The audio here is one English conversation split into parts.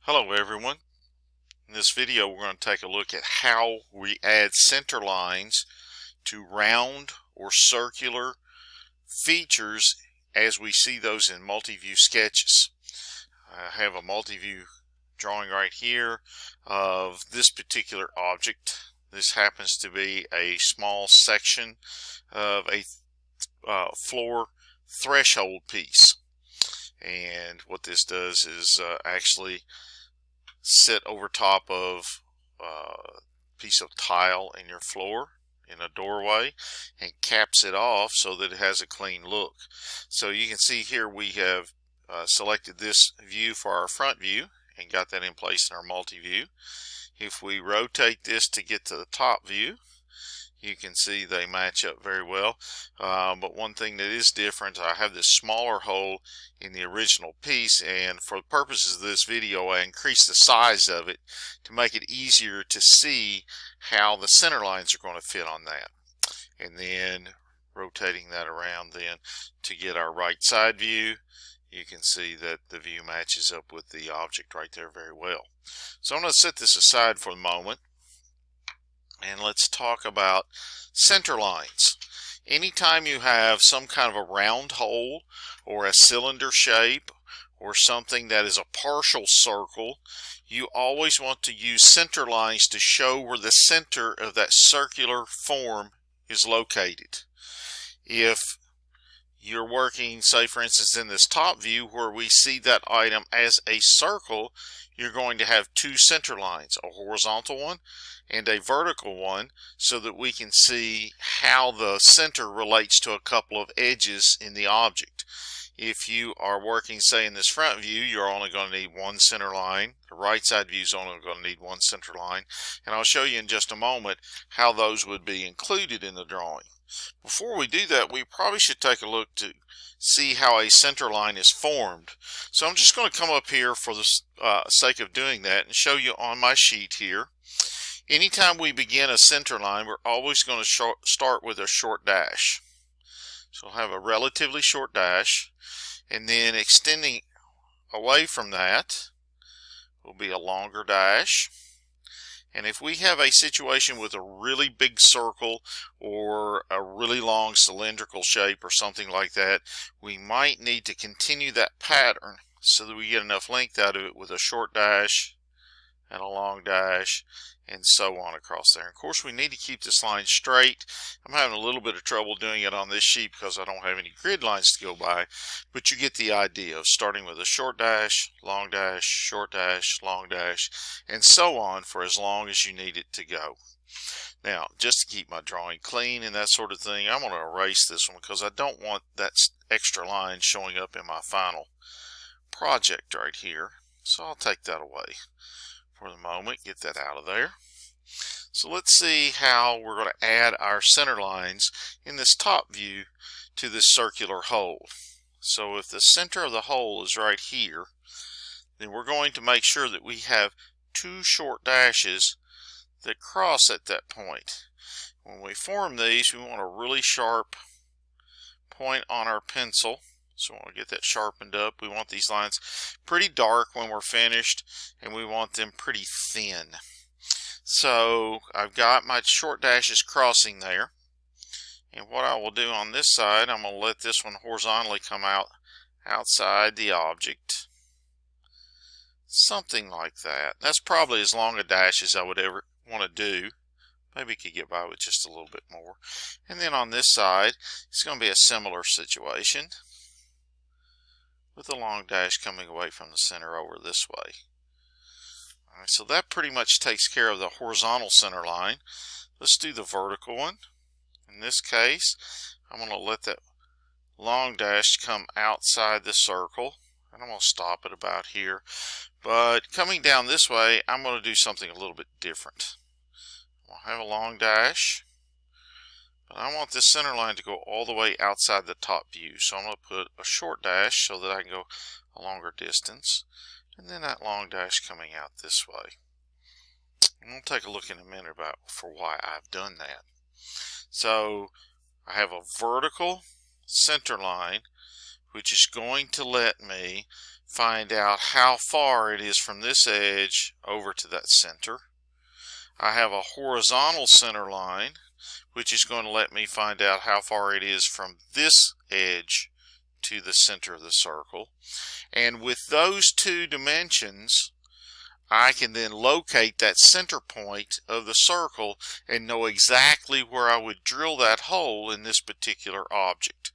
Hello everyone. In this video we're going to take a look at how we add center lines to round or circular features as we see those in multi-view sketches. I have a multi-view drawing right here of this particular object. This happens to be a small section of a floor threshold piece. And what this does is actually sit over top of a piece of tile in your floor in a doorway and caps it off so that it has a clean look. So you can see here we have selected this view for our front view and got that in place in our multi-view. If we rotate this to get to the top view, you can see they match up very well. But one thing that is different, I have this smaller hole in the original piece, and for the purposes of this video I increased the size of it to make it easier to see how the center lines are going to fit on that. And then rotating that around then to get our right side view, you can see that the view matches up with the object right there very well. So I'm going to set this aside for the moment, and let's talk about center lines. Anytime you have some kind of a round hole or a cylinder shape or something that is a partial circle, you always want to use center lines to show where the center of that circular form is located. If you're working, say for instance in this top view where we see that item as a circle, you're going to have two center lines, a horizontal one and a vertical one, so that we can see how the center relates to a couple of edges in the object. If you are working, say in this front view, you're only going to need one center line. The right side view is only going to need one center line, and I'll show you in just a moment how those would be included in the drawing. Before we do that, we probably should take a look to see how a center line is formed. So I'm just going to come up here for the sake of doing that and show you on my sheet here. Anytime we begin a center line, we're always going to start with a short dash. So we'll have a relatively short dash, and then extending away from that will be a longer dash. And if we have a situation with a really big circle or a really long cylindrical shape or something like that, we might need to continue that pattern so that we get enough length out of it with a short dash and a long dash and so on across there. Of course, we need to keep this line straight. I'm having a little bit of trouble doing it on this sheet because I don't have any grid lines to go by, but you get the idea of starting with a short dash, long dash, short dash, long dash, and so on for as long as you need it to go. Now, just to keep my drawing clean and that sort of thing, I'm going to erase this one because I don't want that extra line showing up in my final project right here. So I'll take that away for the moment, get that out of there. So let's see how we're going to add our center lines in this top view to this circular hole. So if the center of the hole is right here, then we're going to make sure that we have two short dashes that cross at that point. When we form these, we want a really sharp point on our pencil. So when we get that sharpened up, we want these lines pretty dark when we're finished, and we want them pretty thin. So I've got my short dashes crossing there, and what I will do on this side, I'm going to let this one horizontally come out outside the object. Something like that. That's probably as long a dash as I would ever want to do. Maybe could get by with just a little bit more. And then on this side, it's going to be a similar situation, with a long dash coming away from the center over this way. Alright, so that pretty much takes care of the horizontal center line. Let's do the vertical one. In this case, I'm going to let that long dash come outside the circle, and I'm going to stop it about here. But coming down this way, I'm going to do something a little bit different. I'll have a long dash, but I want this center line to go all the way outside the top view. So I'm going to put a short dash so that I can go a longer distance, and then that long dash coming out this way. And we'll take a look in a minute about for why I've done that. So I have a vertical center line which is going to let me find out how far it is from this edge over to that center. I have a horizontal center line, which is going to let me find out how far it is from this edge to the center of the circle. And with those two dimensions, I can then locate that center point of the circle and know exactly where I would drill that hole in this particular object.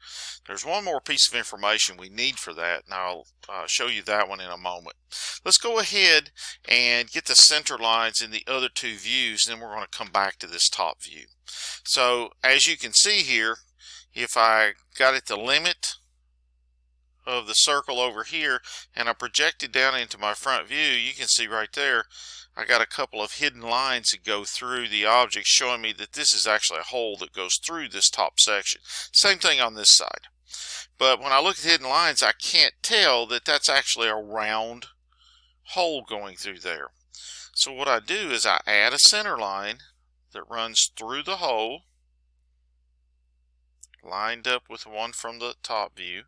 There's one more piece of information we need for that, and I'll show you that one in a moment. Let's go ahead and get the center lines in the other two views, and then we're going to come back to this top view. So as you can see here, if I got at the limit of the circle over here and I projected down into my front view, you can see right there I got a couple of hidden lines that go through the object, showing me that this is actually a hole that goes through this top section. Same thing on this side. But when I look at hidden lines, I can't tell that that's actually a round hole going through there. So what I do is I add a center line that runs through the hole, lined up with one from the top view.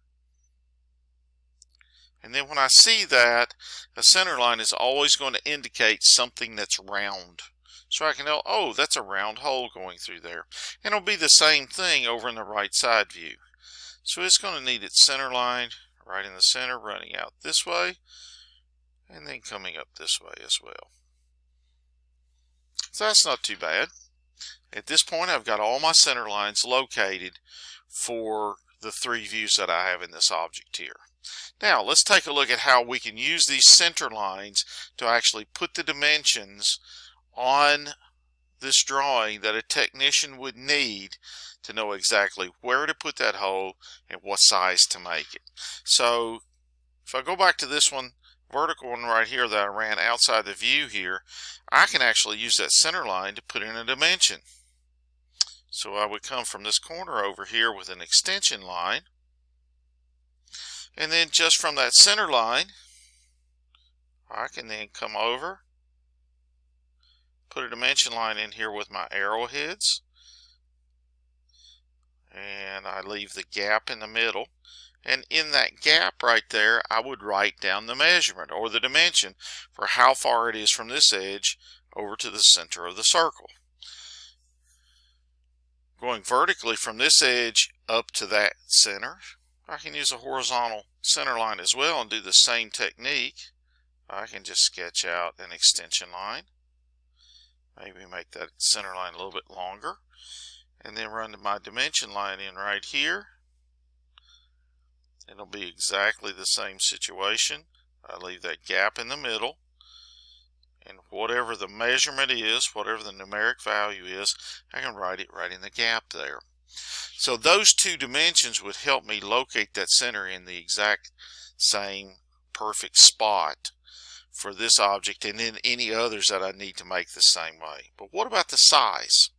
And then when I see that, a center line is always going to indicate something that's round. So I can know, oh, that's a round hole going through there. And it'll be the same thing over in the right side view. So it's going to need its center line right in the center, running out this way, and then coming up this way as well. So that's not too bad. At this point, I've got all my center lines located for the three views that I have in this object here. Now let's take a look at how we can use these center lines to actually put the dimensions on this drawing that a technician would need to know exactly where to put that hole and what size to make it. So if I go back to this one, vertical one right here that I ran outside the view here, I can actually use that center line to put in a dimension. So I would come from this corner over here with an extension line, and then just from that center line, I can then come over, put a dimension line in here with my arrowheads, and I leave the gap in the middle. And in that gap right there, I would write down the measurement or the dimension for how far it is from this edge over to the center of the circle. Going vertically from this edge up to that center, I can use a horizontal center line as well and do the same technique. I can just sketch out an extension line, maybe make that center line a little bit longer, and then run my dimension line in right here. It'll be exactly the same situation. I leave that gap in the middle, and whatever the measurement is, whatever the numeric value is, I can write it right in the gap there. So those two dimensions would help me locate that center in the exact same perfect spot for this object, and then any others that I need to make the same way. But what about the size?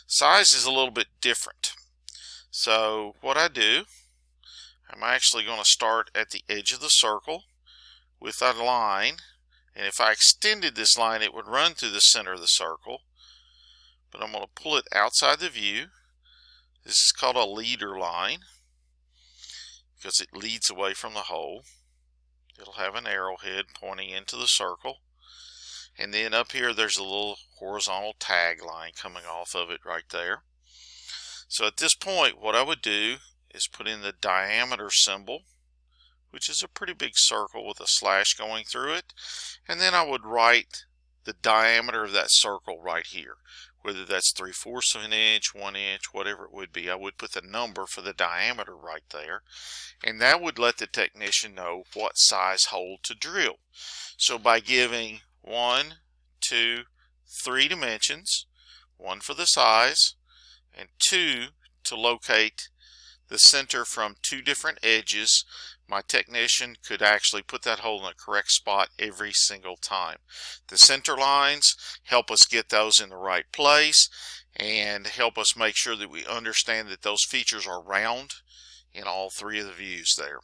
Size is a little bit different. So what I do, I'm actually going to start at the edge of the circle with a line, and if I extended this line it would run through the center of the circle, but I'm going to pull it outside the view. This is called a leader line because it leads away from the hole. It'll have an arrowhead pointing into the circle, and then up here there's a little horizontal tag line coming off of it right there. So at this point what I would do is put in the diameter symbol, which is a pretty big circle with a slash going through it, and then I would write the diameter of that circle right here, whether that's 3/4 of an inch, 1 inch, whatever it would be. I would put the number for the diameter right there, and that would let the technician know what size hole to drill. So by giving 1, 2, 3 dimensions, 1 for the size, and 2 to locate the center from 2 different edges, my technician could actually put that hole in the correct spot every single time. The center lines help us get those in the right place and help us make sure that we understand that those features are round in all 3 of the views there.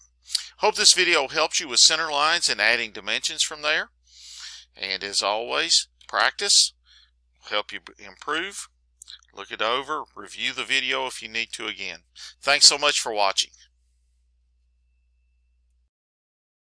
Hope this video helps you with center lines and adding dimensions from there. And as always, practice will help you improve. Look it over, review the video if you need to again. Thanks so much for watching.